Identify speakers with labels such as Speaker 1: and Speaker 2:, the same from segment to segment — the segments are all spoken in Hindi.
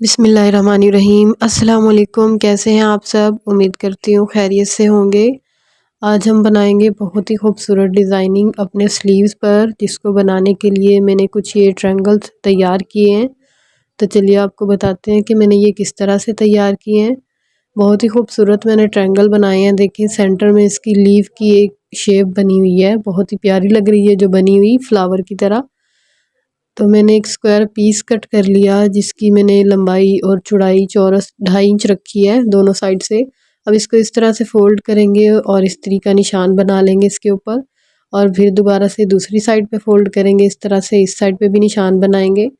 Speaker 1: बिस्मिल्लाहिर्रहमानिर्रहीम। अस्सलाम वालेकुम। कैसे हैं आप सब? उम्मीद करती हूँ खैरियत से होंगे। आज हम बनाएंगे बहुत ही खूबसूरत डिज़ाइनिंग अपने स्लीव्स पर, जिसको बनाने के लिए मैंने कुछ ये ट्रायंगल्स तैयार किए हैं। तो चलिए आपको बताते हैं कि मैंने ये किस तरह से तैयार किए हैं। बहुत ही खूबसूरत मैंने ट्रायंगल बनाए हैं। देखिए सेंटर में इसकी लीव की एक शेप बनी हुई है, बहुत ही प्यारी लग रही है जो बनी हुई फ्लावर की तरह। तो मैंने एक स्क्वायर पीस कट कर लिया, जिसकी मैंने लंबाई और चौड़ाई चौरस 2.5 इंच रखी है दोनों साइड से। अब इसको इस तरह से फोल्ड करेंगे और इस्त्री का निशान बना लेंगे इसके ऊपर, और फिर दोबारा से दूसरी साइड पे फोल्ड करेंगे इस तरह से, इस साइड पे भी निशान बनाएंगे।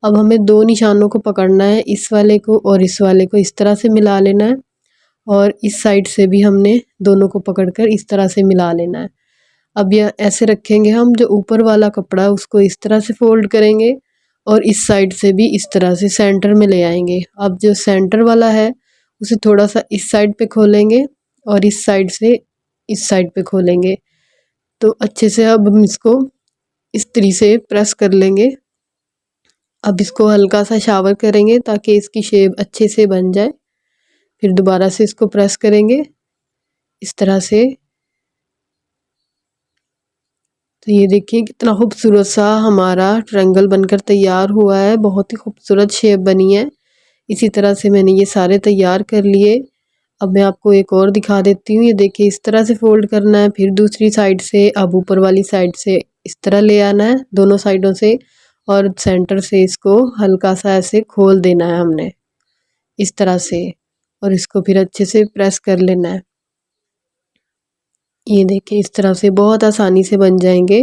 Speaker 1: अब हमें दो निशानों को पकड़ना है, इस वाले को और इस वाले को इस तरह से मिला लेना है, और इस साइड से भी हमने दोनों को पकड़कर इस तरह से मिला लेना है। अब यह ऐसे रखेंगे हम, जो ऊपर वाला कपड़ा है उसको इस तरह से फोल्ड करेंगे और इस साइड से भी इस तरह से सेंटर में ले आएंगे। अब जो सेंटर वाला है उसे थोड़ा सा इस साइड पे खोलेंगे और इस साइड से इस साइड पे खोलेंगे। तो अच्छे से अब हम इसको इस्त्री से प्रेस कर लेंगे। अब इसको हल्का सा शावर करेंगे ताकि इसकी शेप अच्छे से बन जाए। फिर दोबारा से इसको प्रेस करेंगे इस तरह से। तो ये देखिए कितना खूबसूरत सा हमारा ट्रायंगल बनकर तैयार हुआ है, बहुत ही खूबसूरत शेप बनी है। इसी तरह से मैंने ये सारे तैयार कर लिए। अब मैं आपको एक और दिखा देती हूँ। ये देखिए इस तरह से फोल्ड करना है, फिर दूसरी साइड से अब ऊपर वाली साइड से इस तरह ले आना है दोनों साइडों से, और सेंटर से इसको हल्का सा ऐसे खोल देना है हमने इस तरह से, और इसको फिर अच्छे से प्रेस कर लेना है। ये देखिए इस तरह से बहुत आसानी से बन जाएंगे।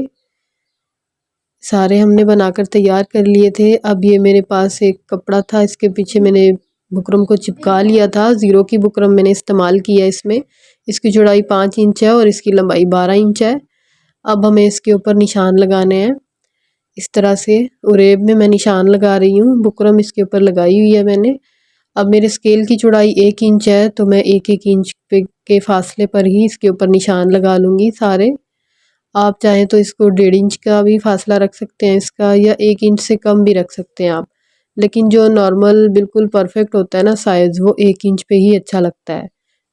Speaker 1: सारे हमने बनाकर तैयार कर लिए थे। अब ये मेरे पास एक कपड़ा था, इसके पीछे मैंने बुकरम को चिपका लिया था। ज़ीरो की बुकरम मैंने इस्तेमाल किया इसमें। इसकी चौड़ाई 5 इंच है और इसकी लंबाई 12 इंच है। अब हमें इसके ऊपर निशान लगाने हैं इस तरह से। उरेब में मैं निशान लगा रही हूँ, बुकरम इसके ऊपर लगाई हुई है मैंने। अब मेरे स्केल की चौड़ाई 1 इंच है, तो मैं 1-1 इंच पे के फासले पर ही इसके ऊपर निशान लगा लूँगी सारे। आप चाहें तो इसको 1.5 इंच का भी फासला रख सकते हैं इसका, या 1 इंच से कम भी रख सकते हैं आप। लेकिन जो नॉर्मल बिल्कुल परफेक्ट होता है ना साइज़, वो 1 इंच पे ही अच्छा लगता है।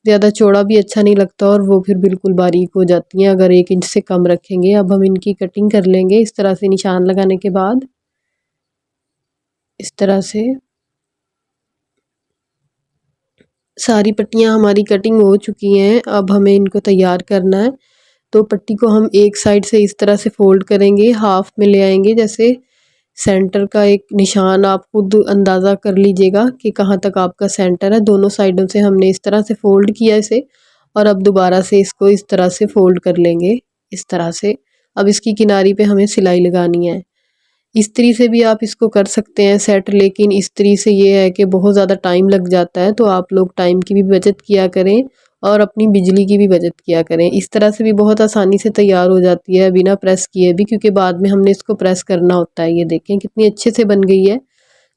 Speaker 1: ज़्यादा चौड़ा भी अच्छा नहीं लगता और वो फिर बिल्कुल बारीक हो जाती हैं अगर 1 इंच से कम रखेंगे। अब हम इनकी कटिंग कर लेंगे इस तरह से निशान लगाने के बाद, इस तरह से। सारी पट्टियाँ हमारी कटिंग हो चुकी हैं। अब हमें इनको तैयार करना है। तो पट्टी को हम एक साइड से इस तरह से फोल्ड करेंगे, हाफ में ले आएंगे, जैसे सेंटर का एक निशान आप खुद अंदाज़ा कर लीजिएगा कि कहाँ तक आपका सेंटर है। दोनों साइडों से हमने इस तरह से फोल्ड किया इसे, और अब दोबारा से इसको इस तरह से फोल्ड कर लेंगे इस तरह से। अब इसकी किनारी पे हमें सिलाई लगानी है। इस्त्री से भी आप इसको कर सकते हैं सेट, लेकिन इस्त्री से ये है कि बहुत ज़्यादा टाइम लग जाता है, तो आप लोग टाइम की भी बचत किया करें और अपनी बिजली की भी बचत किया करें। इस तरह से भी बहुत आसानी से तैयार हो जाती है बिना प्रेस किए भी, क्योंकि बाद में हमने इसको प्रेस करना होता है। ये देखें कितनी अच्छे से बन गई है।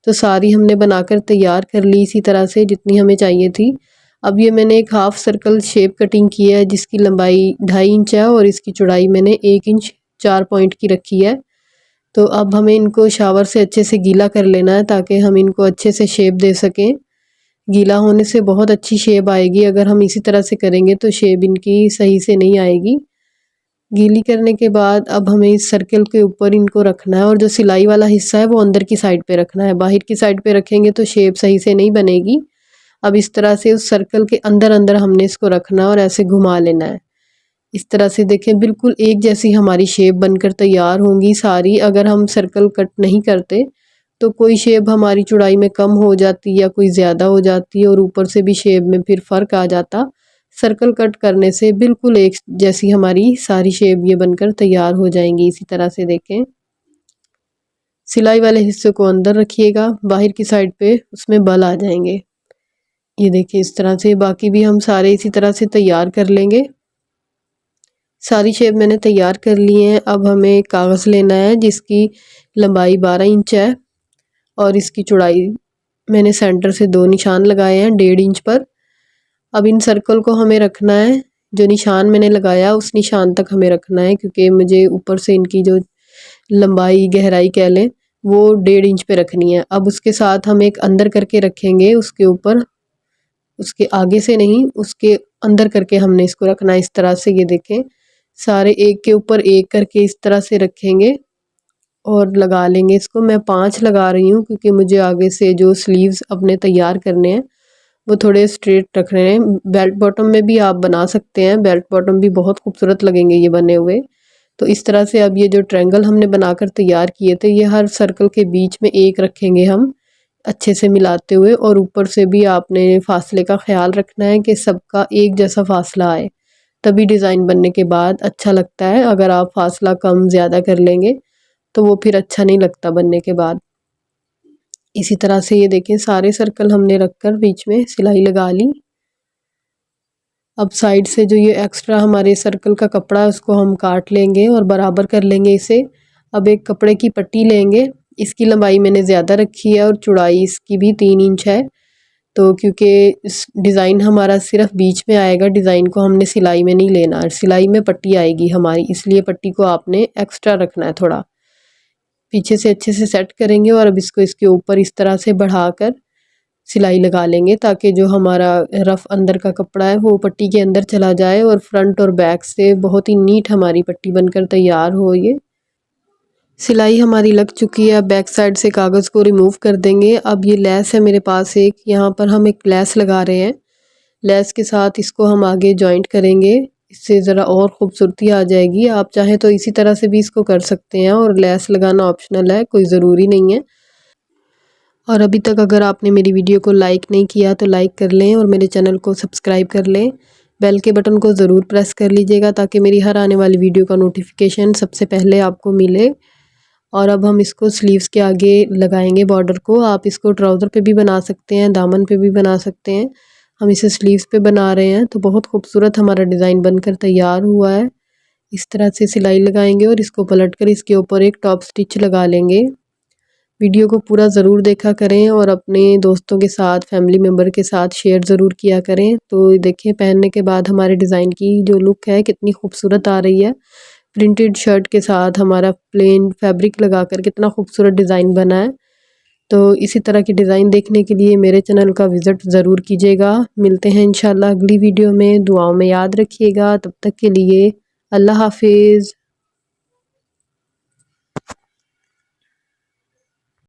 Speaker 1: तो सारी हमने बनाकर तैयार कर ली इसी तरह से जितनी हमें चाहिए थी। अब ये मैंने एक हाफ सर्कल शेप कटिंग की है, जिसकी लंबाई 2.5 इंच है और इसकी चौड़ाई मैंने 1 इंच 4 पॉइंट की रखी है। तो अब हमें इनको शावर से अच्छे से गीला कर लेना है ताकि हम इनको अच्छे से शेप दे सकें। गीला होने से बहुत अच्छी शेप आएगी, अगर हम इसी तरह से करेंगे तो शेप इनकी सही से नहीं आएगी। गीली करने के बाद अब हमें इस सर्कल के ऊपर इनको रखना है, और जो सिलाई वाला हिस्सा है वो अंदर की साइड पे रखना है। बाहर की साइड पे रखेंगे तो शेप सही से नहीं बनेगी। अब इस तरह से उस सर्कल के अंदर अंदर हमने इसको रखना है और ऐसे घुमा लेना है इस तरह से। देखें बिल्कुल एक जैसी हमारी शेप बनकर तैयार होंगी सारी। अगर हम सर्कल कट नहीं करते तो कोई शेप हमारी चौड़ाई में कम हो जाती या कोई ज़्यादा हो जाती है, और ऊपर से भी शेप में फिर फ़र्क आ जाता। सर्कल कट करने से बिल्कुल एक जैसी हमारी सारी शेप ये बनकर तैयार हो जाएंगी इसी तरह से। देखें सिलाई वाले हिस्से को अंदर रखिएगा, बाहर की साइड पे उसमें बल आ जाएंगे। ये देखिए इस तरह से बाकी भी हम सारे इसी तरह से तैयार कर लेंगे। सारी शेप मैंने तैयार कर ली हैं। अब हमें कागज़ लेना है जिसकी लंबाई 12 इंच है और इसकी चौड़ाई मैंने सेंटर से 2 निशान लगाए हैं 1.5 इंच पर। अब इन सर्कल को हमें रखना है, जो निशान मैंने लगाया उस निशान तक हमें रखना है, क्योंकि मुझे ऊपर से इनकी जो लंबाई गहराई कह लें वो 1.5 इंच पे रखनी है। अब उसके साथ हम एक अंदर करके रखेंगे उसके ऊपर, उसके आगे से नहीं, उसके अंदर करके हमने इसको रखना है इस तरह से। ये देखें, सारे एक के ऊपर एक करके इस तरह से रखेंगे और लगा लेंगे इसको। मैं 5 लगा रही हूँ क्योंकि मुझे आगे से जो स्लीव्स अपने तैयार करने हैं वो थोड़े स्ट्रेट रख रहे हैं। बेल्ट बॉटम में भी आप बना सकते हैं, बेल्ट बॉटम भी बहुत खूबसूरत लगेंगे ये बने हुए। तो इस तरह से अब ये जो ट्रायंगल हमने बनाकर तैयार किए थे, ये हर सर्कल के बीच में एक रखेंगे हम अच्छे से मिलाते हुए। और ऊपर से भी आपने फासले का ख्याल रखना है कि सबका एक जैसा फासला आए, तभी डिज़ाइन बनने के बाद अच्छा लगता है। अगर आप फासला कम ज़्यादा कर लेंगे तो वो फिर अच्छा नहीं लगता बनने के बाद। इसी तरह से ये देखें, सारे सर्कल हमने रखकर बीच में सिलाई लगा ली। अब साइड से जो ये एक्स्ट्रा हमारे सर्कल का कपड़ा है उसको हम काट लेंगे और बराबर कर लेंगे इसे। अब एक कपड़े की पट्टी लेंगे, इसकी लंबाई मैंने ज़्यादा रखी है और चौड़ाई इसकी भी 3 इंच है। तो क्योंकि इस डिज़ाइन हमारा सिर्फ बीच में आएगा, डिज़ाइन को हमने सिलाई में नहीं लेना, सिलाई में पट्टी आएगी हमारी, इसलिए पट्टी को आपने एक्स्ट्रा रखना है थोड़ा। पीछे से अच्छे से सेट करेंगे और अब इसको इसके ऊपर इस तरह से बढ़ाकर सिलाई लगा लेंगे ताकि जो हमारा रफ़ अंदर का कपड़ा है वो पट्टी के अंदर चला जाए और फ्रंट और बैक से बहुत ही नीट हमारी पट्टी बनकर तैयार हो। ये सिलाई हमारी लग चुकी है। अब बैक साइड से कागज़ को रिमूव कर देंगे। अब ये लेस है मेरे पास एक, यहाँ पर हम एक लेस लगा रहे हैं। लेस के साथ इसको हम आगे जॉइंट करेंगे, इससे ज़रा और ख़ूबसूरती आ जाएगी। आप चाहें तो इसी तरह से भी इसको कर सकते हैं और लेस लगाना ऑप्शनल है, कोई ज़रूरी नहीं है। और अभी तक अगर आपने मेरी वीडियो को लाइक नहीं किया तो लाइक कर लें और मेरे चैनल को सब्सक्राइब कर लें। बेल के बटन को ज़रूर प्रेस कर लीजिएगा ताकि मेरी हर आने वाली वीडियो का नोटिफिकेशन सबसे पहले आपको मिले। और अब हम इसको स्लीव्स के आगे लगाएंगे बॉर्डर को। आप इसको ट्राउज़र पे भी बना सकते हैं, दामन पे भी बना सकते हैं। हम इसे स्लीव्स पे बना रहे हैं तो बहुत खूबसूरत हमारा डिज़ाइन बनकर तैयार हुआ है। इस तरह से सिलाई लगाएंगे और इसको पलटकर इसके ऊपर एक टॉप स्टिच लगा लेंगे। वीडियो को पूरा ज़रूर देखा करें और अपने दोस्तों के साथ, फैमिली मेम्बर के साथ शेयर ज़रूर किया करें। तो देखिए, पहनने के बाद हमारे डिज़ाइन की जो लुक है कितनी खूबसूरत आ रही है। प्रिंटेड शर्ट के साथ हमारा प्लेन फैब्रिक लगाकर कितना खूबसूरत डिज़ाइन बना है। तो इसी तरह की डिज़ाइन देखने के लिए मेरे चैनल का विज़िट ज़रूर कीजिएगा। मिलते हैं इंशाल्लाह अगली वीडियो में। दुआओं में याद रखिएगा। तब तक के लिए अल्लाह हाफिज़।